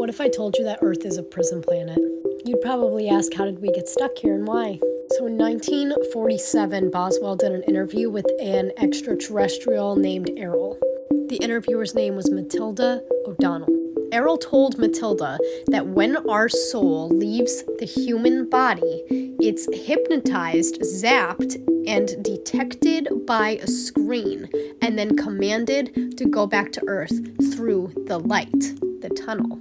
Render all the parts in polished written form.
What if I told you that Earth is a prison planet? You'd probably ask, how did we get stuck here and why? So in 1947, Boswell did an interview with an extraterrestrial named Errol. The interviewer's name was Matilda O'Donnell. Errol told Matilda that when our soul leaves the human body, it's hypnotized, zapped, and detected by a screen, and then commanded to go back to Earth through the light, the tunnel.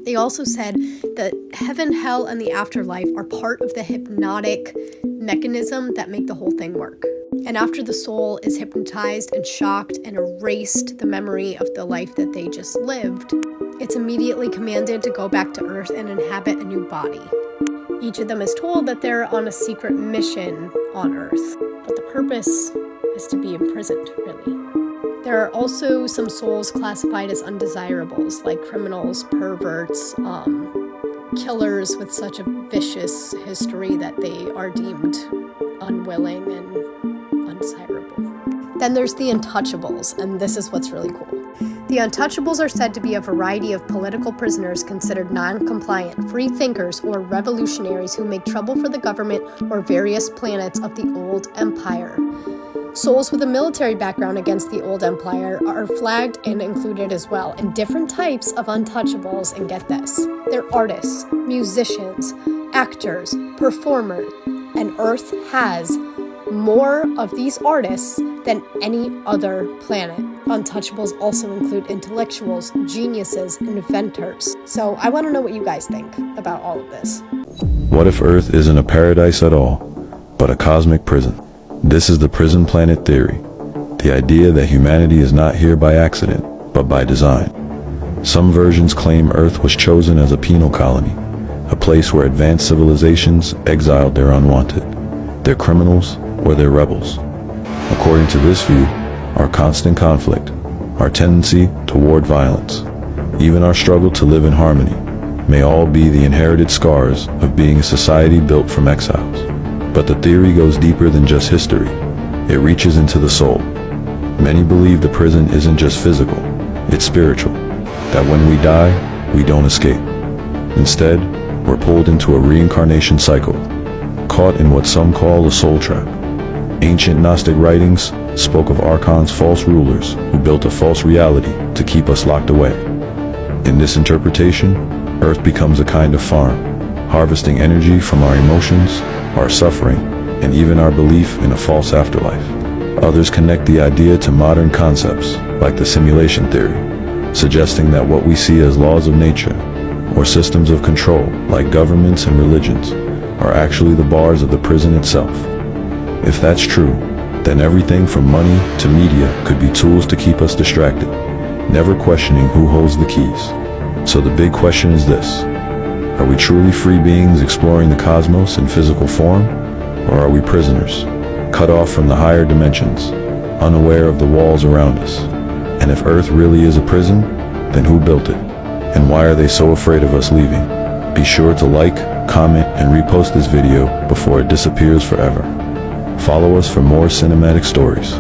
They also said that heaven, hell, and the afterlife are part of the hypnotic mechanism that make the whole thing work. And after the soul is hypnotized and shocked and erased the memory of the life that they just lived, it's immediately commanded to go back to Earth and inhabit a new body. Each of them is told that they're on a secret mission on Earth, but the purpose is to be imprisoned, really. There are also some souls classified as undesirables, like criminals, perverts, killers with such a vicious history that they are deemed unwilling and undesirable. Then there's the untouchables, and this is what's really cool. The untouchables are said to be a variety of political prisoners considered non-compliant, free thinkers, or revolutionaries who make trouble for the government or various planets of the old empire. Souls with a military background against the old empire are flagged and included as well, and different types of untouchables, and get this, they're artists, musicians, actors, performers, and Earth has more of these artists than any other planet. Untouchables also include intellectuals, geniuses, inventors. So I want to know what you guys think about all of this. What if Earth isn't a paradise at all, but a cosmic prison? This is the prison planet theory, the idea that humanity is not here by accident, but by design. Some versions claim Earth was chosen as a penal colony, a place where advanced civilizations exiled their unwanted, their criminals or their rebels. According to this view, our constant conflict, our tendency toward violence, even our struggle to live in harmony, may all be the inherited scars of being a society built from exiles. But the theory goes deeper than just history. It reaches into the soul. Many believe the prison isn't just physical, it's spiritual. That when we die, we don't escape. Instead, we're pulled into a reincarnation cycle, caught in what some call a soul trap. Ancient Gnostic writings spoke of archons, false rulers, who built a false reality to keep us locked away. In this interpretation, Earth becomes a kind of farm, harvesting energy from our emotions, our suffering, and even our belief in a false afterlife. Others connect the idea to modern concepts, like the simulation theory, suggesting that what we see as laws of nature, or systems of control, like governments and religions, are actually the bars of the prison itself. If that's true, then everything from money to media could be tools to keep us distracted, never questioning who holds the keys. So the big question is this: are we truly free beings exploring the cosmos in physical form, or are we prisoners, cut off from the higher dimensions, unaware of the walls around us? And if Earth really is a prison, then who built it? And why are they so afraid of us leaving? Be sure to like, comment, and repost this video before it disappears forever. Follow us for more cinematic stories.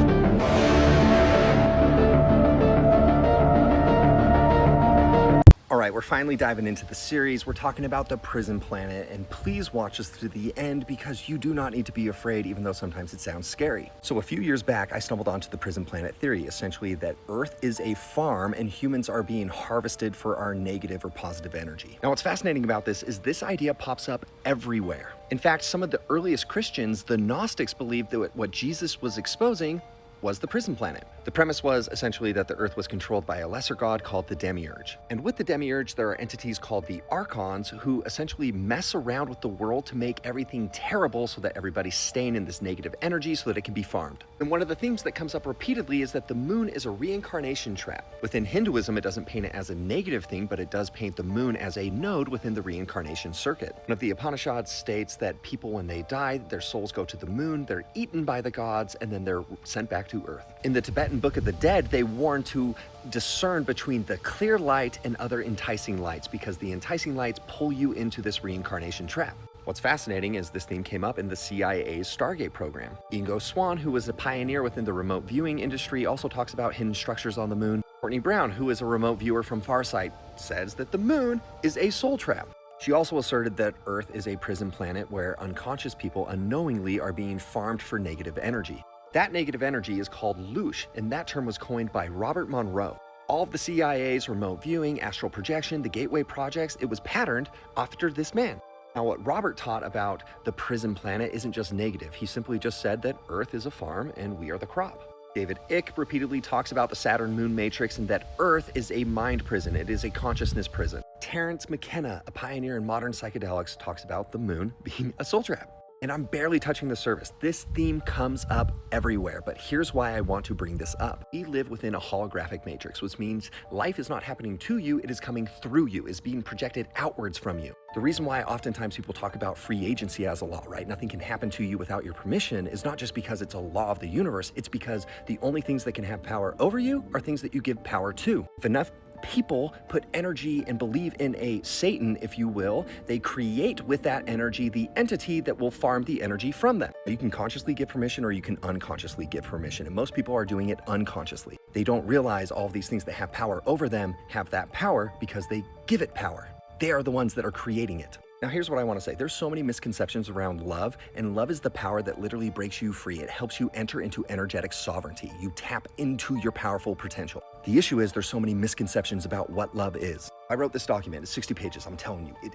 Alright, we're finally diving into the series. We're talking about the prison planet, and please watch us through the end because you do not need to be afraid, even though sometimes it sounds scary. So a few years back, I stumbled onto the prison planet theory, essentially that Earth is a farm and humans are being harvested for our negative or positive energy. Now what's fascinating about this idea pops up everywhere. In fact, some of the earliest Christians, the Gnostics, believed that what Jesus was exposing was the prison planet. The premise was essentially that the Earth was controlled by a lesser god called the Demiurge. And with the Demiurge, there are entities called the Archons who essentially mess around with the world to make everything terrible so that everybody's staying in this negative energy so that it can be farmed. And one of the themes that comes up repeatedly is that the moon is a reincarnation trap. Within Hinduism, it doesn't paint it as a negative thing, but it does paint the moon as a node within the reincarnation circuit. One of the Upanishads states that people, when they die, their souls go to the moon, they're eaten by the gods, and then they're sent back to Earth. In the Tibetan Book of the Dead, they warn to discern between the clear light and other enticing lights, because the enticing lights pull you into this reincarnation trap. What's fascinating is this theme came up in the CIA's Stargate program. Ingo Swann, who was a pioneer within the remote viewing industry, also talks about hidden structures on the moon. Courtney Brown, who is a remote viewer from Farsight, says that the moon is a soul trap. She also asserted that Earth is a prison planet where unconscious people unknowingly are being farmed for negative energy. That negative energy is called loosh, and that term was coined by Robert Monroe. All of the CIA's remote viewing, astral projection, the Gateway projects, it was patterned after this man. Now, what Robert taught about the prison planet isn't just negative. He simply just said that Earth is a farm and we are the crop. David Icke repeatedly talks about the Saturn Moon Matrix and that Earth is a mind prison. It is a consciousness prison. Terence McKenna, a pioneer in modern psychedelics, talks about the moon being a soul trap. And I'm barely touching the surface. This theme comes up everywhere, but here's why I want to bring this up. We live within a holographic matrix, which means life is not happening to you, it is coming through you, is being projected outwards from you. The reason why oftentimes people talk about free agency as a law, right? Nothing can happen to you without your permission is not just because it's a law of the universe, it's because the only things that can have power over you are things that you give power to. If enough people put energy and believe in a Satan, if you will, they create with that energy the entity that will farm the energy from them. You can consciously give permission or you can unconsciously give permission, and most people are doing it unconsciously. They don't realize all of these things that have power over them have that power because they give it power. They are the ones that are creating it. Now here's what I want to say. There's so many misconceptions around love, and love is the power that literally breaks you free. It helps you enter into energetic sovereignty. You tap into your powerful potential. The issue is there's so many misconceptions about what love is. I wrote this document, it's 60 pages. I'm telling you, it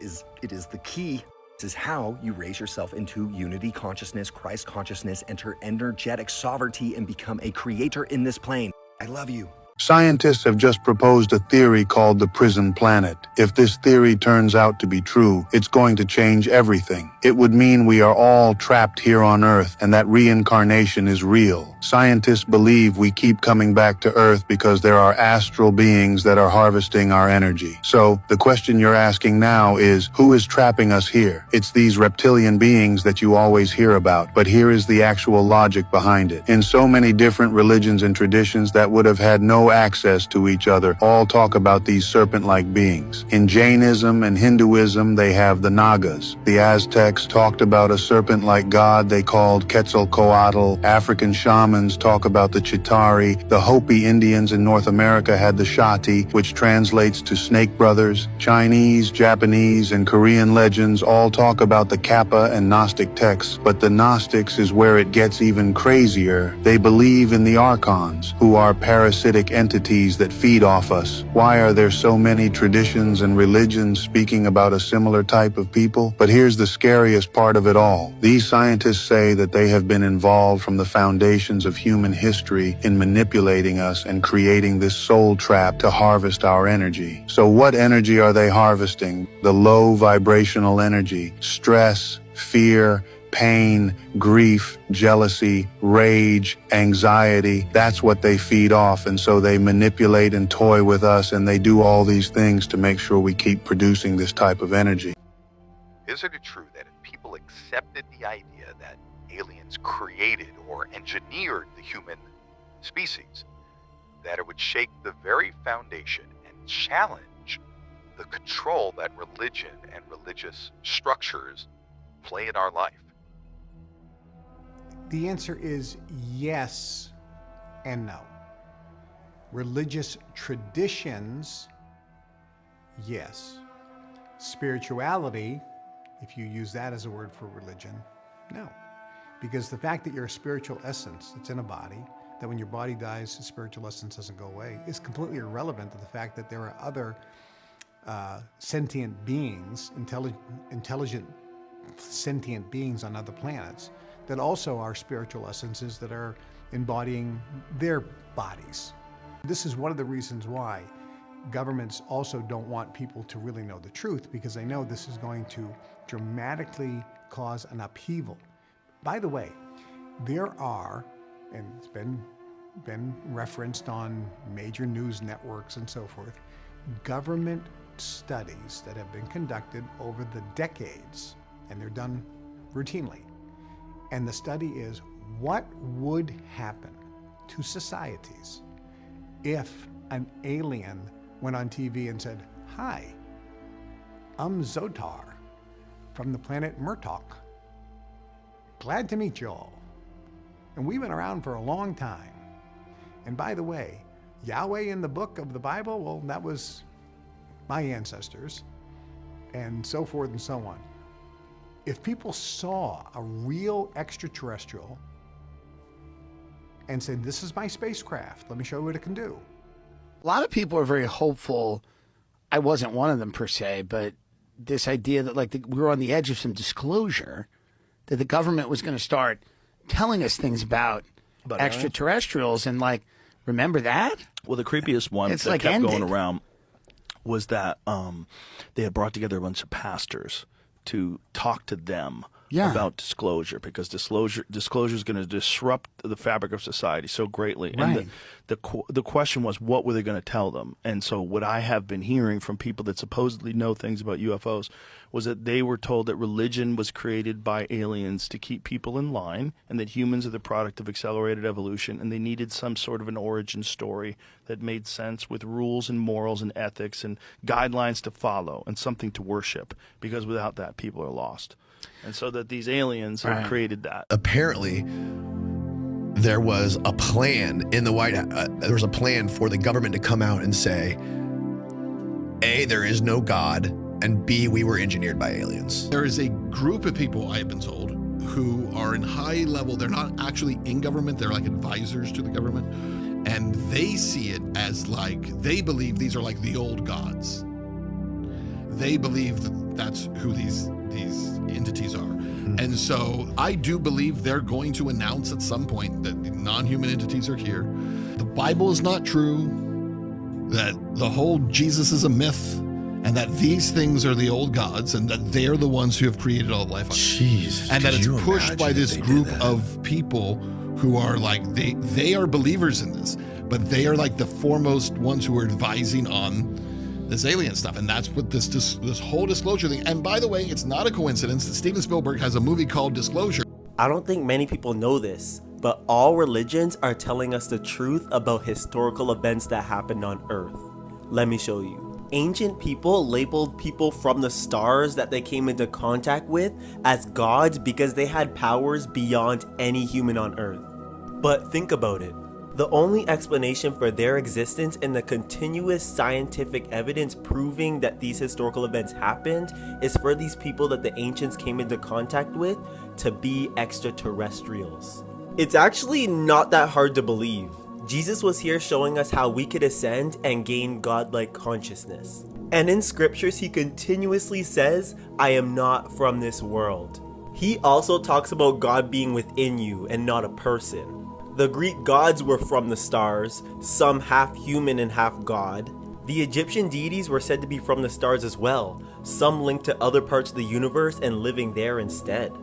is the key. This is how you raise yourself into unity consciousness, Christ consciousness, enter energetic sovereignty, and become a creator in this plane. I love you. Scientists have just proposed a theory called the prison planet. If this theory turns out to be true, it's going to change everything. It would mean we are all trapped here on Earth and that reincarnation is real. Scientists believe we keep coming back to Earth because there are astral beings that are harvesting our energy. So the question you're asking now is, who is trapping us here? It's these reptilian beings that you always hear about, but here is the actual logic behind it. In so many different religions and traditions that would have had no access to each other, all talk about these serpent-like beings. In Jainism and Hinduism, they have the Nagas. The Aztecs talked about a serpent-like god they called Quetzalcoatl. African shamans talk about the Chitari. The Hopi Indians in North America had the Shati, which translates to snake brothers. Chinese, Japanese, and Korean legends all talk about the Kappa and Gnostic texts, but the Gnostics is where it gets even crazier. They believe in the Archons, who are parasitic entities that feed off us. Why are there so many traditions and religions speaking about a similar type of people? But here's the scariest part of it all. These scientists say that they have been involved from the foundations of human history in manipulating us and creating this soul trap to harvest our energy. So what energy are they harvesting? The low vibrational energy, stress, fear, pain, grief, jealousy, rage, anxiety. That's what they feed off, and so they manipulate and toy with us, and they do all these things to make sure we keep producing this type of energy. Isn't it true that if people accepted the idea that aliens created or engineered the human species, that it would shake the very foundation and challenge the control that religion and religious structures play in our life? The answer is yes and no. Religious traditions, yes. Spirituality, if you use that as a word for religion, no. Because the fact that you're a spiritual essence that's in a body, that when your body dies, the spiritual essence doesn't go away, is completely irrelevant to the fact that there are other sentient beings, intelligent sentient beings on other planets that also are spiritual essences that are embodying their bodies. This is one of the reasons why governments also don't want people to really know the truth, because they know this is going to dramatically cause an upheaval. By the way, there are, and it's been referenced on major news networks and so forth, government studies that have been conducted over the decades, and they're done routinely. And the study is, what would happen to societies if an alien went on TV and said, "Hi, I'm Zotar from the planet Murtok. Glad to meet you all. And we've been around for a long time. And by the way, Yahweh in the book of the Bible, well, that was my ancestors, and so forth and so on. If people saw a real extraterrestrial and said, this is my spacecraft, let me show you what it can do. A lot of people are very hopeful. I wasn't one of them per se, but this idea that we were on the edge of some disclosure, that the government was going to start telling us things about extraterrestrials, and remember that? Well, the creepiest one It's that kept ended. going around was that they had brought together a bunch of pastors to talk to them about disclosure, because disclosure is going to disrupt the fabric of society so greatly. Right. And the question was, what were they going to tell them? And so what I have been hearing from people that supposedly know things about UFOs was that they were told that religion was created by aliens to keep people in line, and that humans are the product of accelerated evolution, and they needed some sort of an origin story that made sense with rules and morals and ethics and guidelines to follow and something to worship, because without that, people are lost. And so that these aliens have created that. Apparently, there was a plan in the White House. There was a plan for the government to come out and say, A, there is no God, and B, we were engineered by aliens. There is a group of people, I have been told, who are in high level. They're not actually in government. They're like advisors to the government. And they see it as they believe these are like the old gods. They believe that that's who these entities are. And so I do believe they're going to announce at some point that the non-human entities are here. The Bible is not true, that the whole Jesus is a myth, and that these things are the old gods, and that they're the ones who have created all life. Jeez. And that could it's you pushed imagine by if this they did group that? of people who are they are believers in this, but they are the foremost ones who are advising on this alien stuff. And that's what this whole disclosure thing. And by the way, it's not a coincidence that Steven Spielberg has a movie called Disclosure. I don't think many people know this, but all religions are telling us the truth about historical events that happened on Earth. Let me show you. Ancient people labeled people from the stars that they came into contact with as gods because they had powers beyond any human on Earth. But think about it. The only explanation for their existence and the continuous scientific evidence proving that these historical events happened is for these people that the ancients came into contact with to be extraterrestrials. It's actually not that hard to believe. Jesus was here showing us how we could ascend and gain godlike consciousness. And in scriptures, he continuously says, I am not from this world. He also talks about God being within you and not a person. The Greek gods were from the stars, some half human and half god. The Egyptian deities were said to be from the stars as well, some linked to other parts of the universe and living there instead.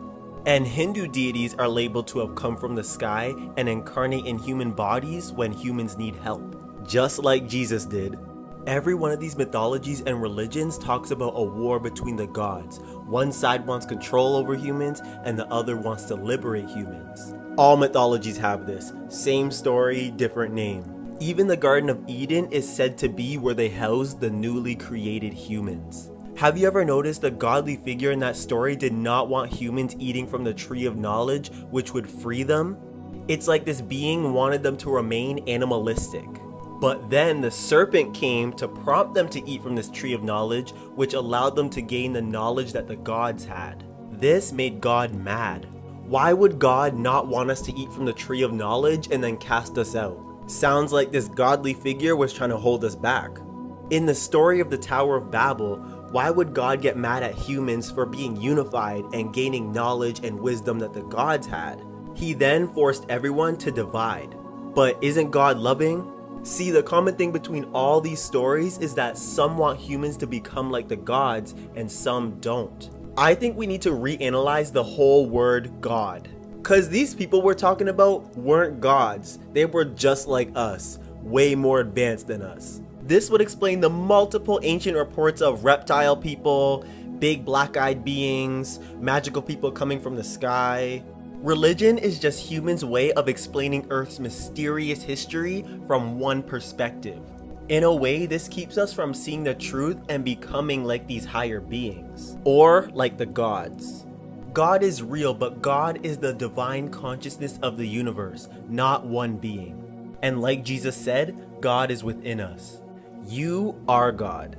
And Hindu deities are labeled to have come from the sky and incarnate in human bodies when humans need help, just like Jesus did. Every one of these mythologies and religions talks about a war between the gods. One side wants control over humans and the other wants to liberate humans. All mythologies have this. Same story, different name. Even the Garden of Eden is said to be where they housed the newly created humans. Have you ever noticed the godly figure in that story did not want humans eating from the tree of knowledge, which would free them? It's like this being wanted them to remain animalistic. But then the serpent came to prompt them to eat from this tree of knowledge, which allowed them to gain the knowledge that the gods had. This made God mad. Why would God not want us to eat from the tree of knowledge and then cast us out? Sounds like this godly figure was trying to hold us back. In the story of the Tower of Babel, why would God get mad at humans for being unified and gaining knowledge and wisdom that the gods had? He then forced everyone to divide. But isn't God loving? See, the common thing between all these stories is that some want humans to become like the gods and some don't. I think we need to reanalyze the whole word God. Cause these people we're talking about weren't gods. They were just like us, way more advanced than us. This would explain the multiple ancient reports of reptile people, big black-eyed beings, magical people coming from the sky. Religion is just humans' way of explaining Earth's mysterious history from one perspective. In a way, this keeps us from seeing the truth and becoming like these higher beings, or like the gods. God is real, but God is the divine consciousness of the universe, not one being. And like Jesus said, God is within us. You are God.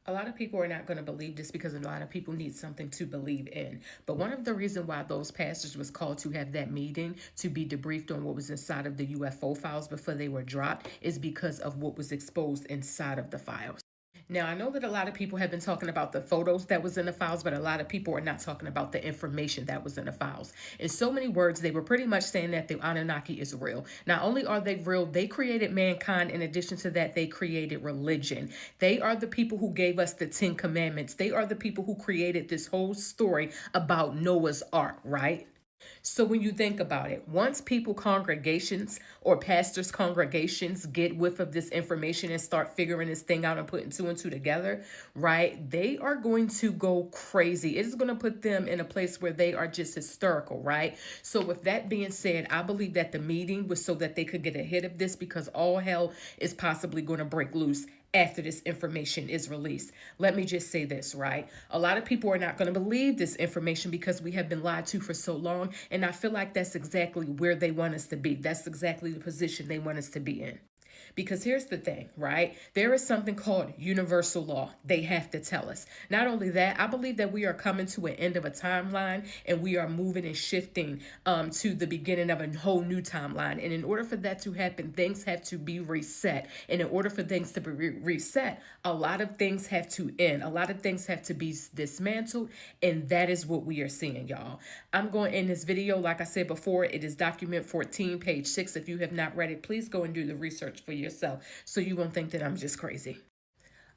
A lot of people are not going to believe this because a lot of people need something to believe in. But one of the reasons why those pastors was called to have that meeting to be debriefed on what was inside of the UFO files before they were dropped is because of what was exposed inside of the files. Now, I know that a lot of people have been talking about the photos that was in the files, but a lot of people are not talking about the information that was in the files. In so many words, they were pretty much saying that the Anunnaki is real. Not only are they real, they created mankind. In addition to that, they created religion. They are the people who gave us the 10 Commandments. They are the people who created this whole story about Noah's Ark, right? So when you think about it, once people congregations or pastors congregations get whiff of this information and start figuring this thing out and putting two and two together, right, they are going to go crazy. It is going to put them in a place where they are just hysterical, right? So with that being said, I believe that the meeting was so that they could get ahead of this because all hell is possibly going to break loose after this information is released. Let me just say this, right? A lot of people are not going to believe this information because we have been lied to for so long. And I feel like that's exactly where they want us to be. That's exactly the position they want us to be in. Because here's the thing, right? There is something called universal law. They have to tell us. Not only that, I believe that we are coming to an end of a timeline and we are moving and shifting to the beginning of a whole new timeline. And in order for that to happen, things have to be reset. And in order for things to be reset, a lot of things have to end. A lot of things have to be dismantled. And that is what we are seeing, y'all. I'm going to end this video. Like I said before, it is document 14, page 6. If you have not read it, please go and do the research for yourself so you won't think that I'm just crazy.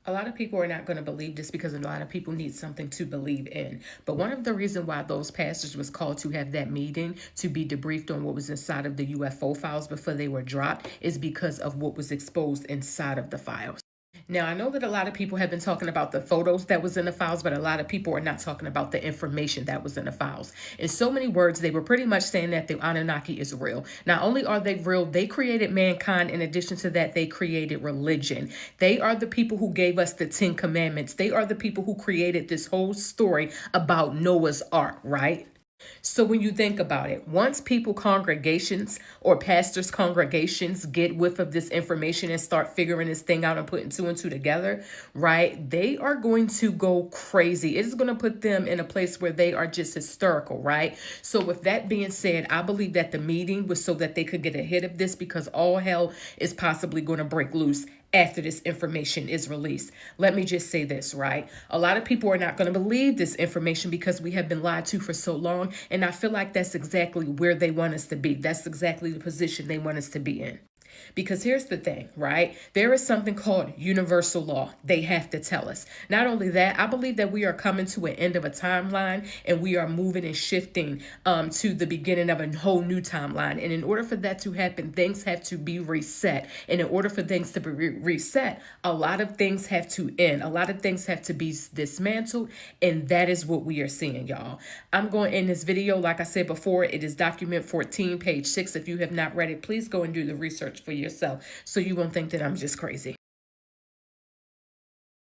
A lot of people are not going to believe this because a lot of people need something to believe in. But one of the reasons why those pastors was called to have that meeting to be debriefed on what was inside of the UFO files before they were dropped is because of what was exposed inside of the files. Now, I know that a lot of people have been talking about the photos that was in the files, but a lot of people are not talking about the information that was in the files. In so many words, they were pretty much saying that the Anunnaki is real. Not only are they real, they created mankind. In addition to that, they created religion. They are the people who gave us the 10 Commandments. They are the people who created this whole story about Noah's Ark, right? So when you think about it, once people congregations or pastors congregations get whiff of this information and start figuring this thing out and putting two and two together, right, they are going to go crazy. It is going to put them in a place where they are just hysterical, right? So with that being said, I believe that the meeting was so that they could get ahead of this because all hell is possibly going to break loose after this information is released. Let me just say this, right? A lot of people are not going to believe this information because we have been lied to for so long. And I feel like that's exactly where they want us to be. That's exactly the position they want us to be in. Because here's the thing, right? There is something called universal law. They have to tell us. Not only that, I believe that we are coming to an end of a timeline and we are moving and shifting to the beginning of a whole new timeline. And in order for that to happen, things have to be reset. And in order for things to be reset, a lot of things have to end. A lot of things have to be dismantled. And that is what we are seeing, y'all. I'm going to end this video. Like I said before, it is document 14, page 6. If you have not read it, please go and do the research for yourself so you won't think that I'm just crazy.